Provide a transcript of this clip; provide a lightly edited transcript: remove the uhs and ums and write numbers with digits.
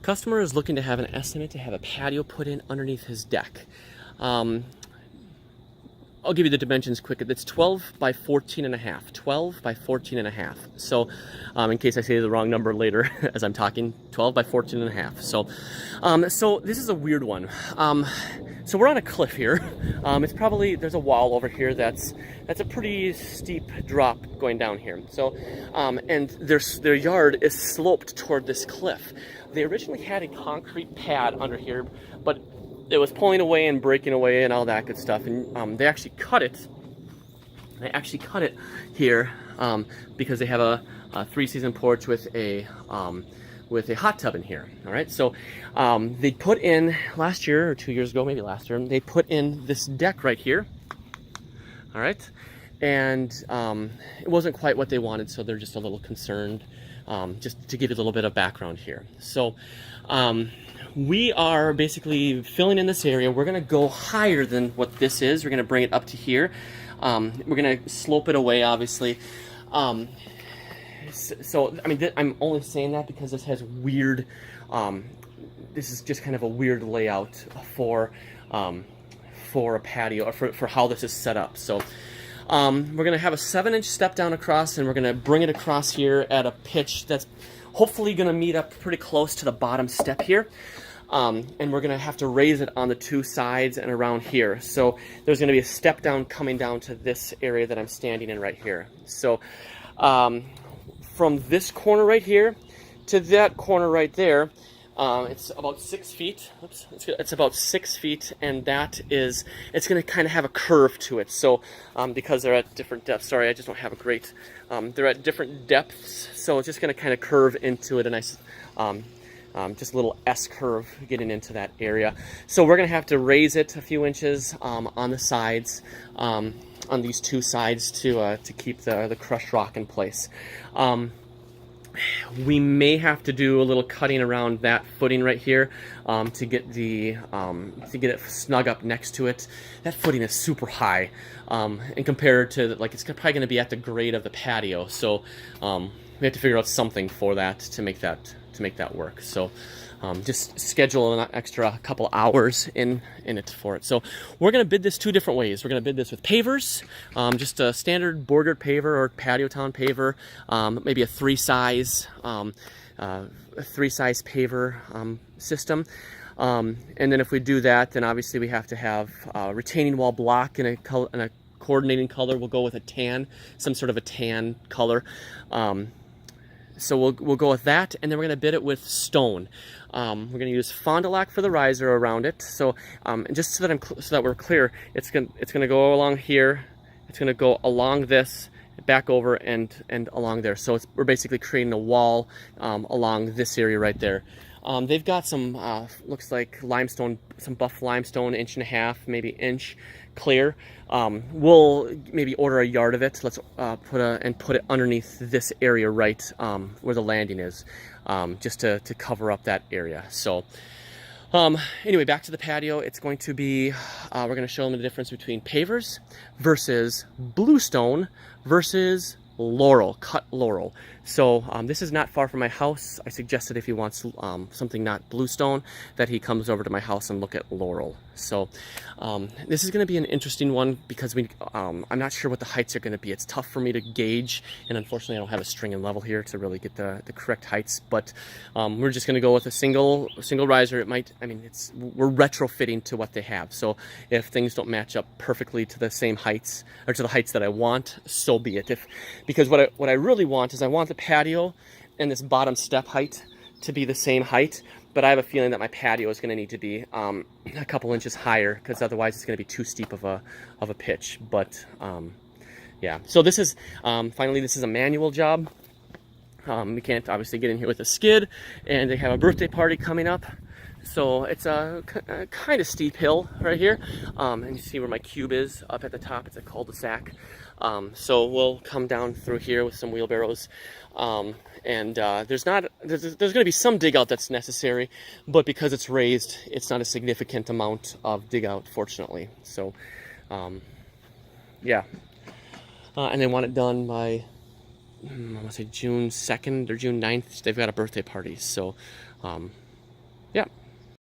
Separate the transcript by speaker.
Speaker 1: Customer is looking to have an estimate to have a patio put in underneath his deck. I'll give you the dimensions quick. It's 12 by 14 and a half. 12 by 14 and a half. So, in case I say the wrong number later as I'm talking, 12 by 14 and a half. So, so this is a weird one. So we're on a cliff here. It's probably, there's a wall over here that's a pretty steep drop going down here. So, and their yard is sloped toward this cliff. They originally had a concrete pad under here, but it was pulling away and breaking away and all that good stuff. And they actually cut it. They actually cut it here because they have a 3-season porch with a hot tub in here. All right, so they put in last year or 2 years ago, maybe last year, they put in this deck right here. All right, and it wasn't quite what they wanted, so they're just a little concerned. Just to give you a little bit of background here. So we are basically filling in this area. We're going to go higher than what this is. We're going to bring it up to here. We're going to slope it away, obviously. So I mean, I'm only saying that because this has weird, this is just kind of a weird layout for a patio, or for how this is set up. So we're going to have a 7-inch step down across, and we're going to bring it across here at a pitch that's hopefully going to meet up pretty close to the bottom step here. And we're going to have to raise it on the 2 sides and around here. So there's going to be a step down coming down to this area that I'm standing in right here. So from this corner right here to that corner right there, it's about 6 feet. Oops, it's about 6 feet, and that is, it's going to kind of have a curve to it. So because they're at different depths, sorry, I just don't have a great, they're at different depths, so it's just going to kind of curve into it, a nice, just a little S curve getting into that area. So we're going to have to raise it a few inches on the sides, on these 2 sides to keep the crushed rock in place. We may have to do a little cutting around that footing right here to get it snug up next to it. That footing is super high, and compared to, like, it's probably going to be at the grade of the patio. So we have to figure out something for that to make that work. So just schedule an extra couple hours in it for it. So we're going to bid this 2 different ways. We're going to bid this with pavers, just a standard bordered paver or patio town paver, maybe a 3-size paver system. And then if we do that, then obviously we have to have retaining wall block in a coordinating color. We'll go with a tan, some sort of a tan color. So we'll go with that, and then we're going to bid it with stone. We're going to use Fond du Lac for the riser around it. So just so that we're clear, it's going to go along here. It's going to go along this, back over, and along there. So we're basically creating a wall along this area right there. They've got some looks like limestone, some buff limestone, 1.5 inch, maybe inch clear. We'll maybe order a yard of it. Let's put it underneath this area right where the landing is, just to cover up that area. So anyway, back to the patio. It's going to be, we're going to show them the difference between pavers versus bluestone versus laurel, cut laurel. So this is not far from my house. I suggested if he wants something not bluestone, that he comes over to my house and look at laurel. So this is going to be an interesting one because I'm not sure what the heights are going to be. It's tough for me to gauge, and unfortunately I don't have a string and level here to really get the correct heights. But we're just going to go with a single riser. It might, I mean, we're retrofitting to what they have. So if things don't match up perfectly to the same heights or to the heights that I want, so be it. Because what I really want is I want the patio and this bottom step height to be the same height, but I have a feeling that my patio is going to need to be a couple inches higher, because otherwise it's going to be too steep of a pitch. But yeah, so this is finally, this is a manual job. We can't obviously get in here with a skid, and they have a birthday party coming up. So it's a kind of steep hill right here, and you see where my cube is up at the top. It's a cul-de-sac. So we'll come down through here with some wheelbarrows, and there's going to be some dig out that's necessary, but because it's raised, it's not a significant amount of dig out, fortunately. So yeah, and they want it done by I want to say June 2nd or June 9th. They've got a birthday party, so Yeah.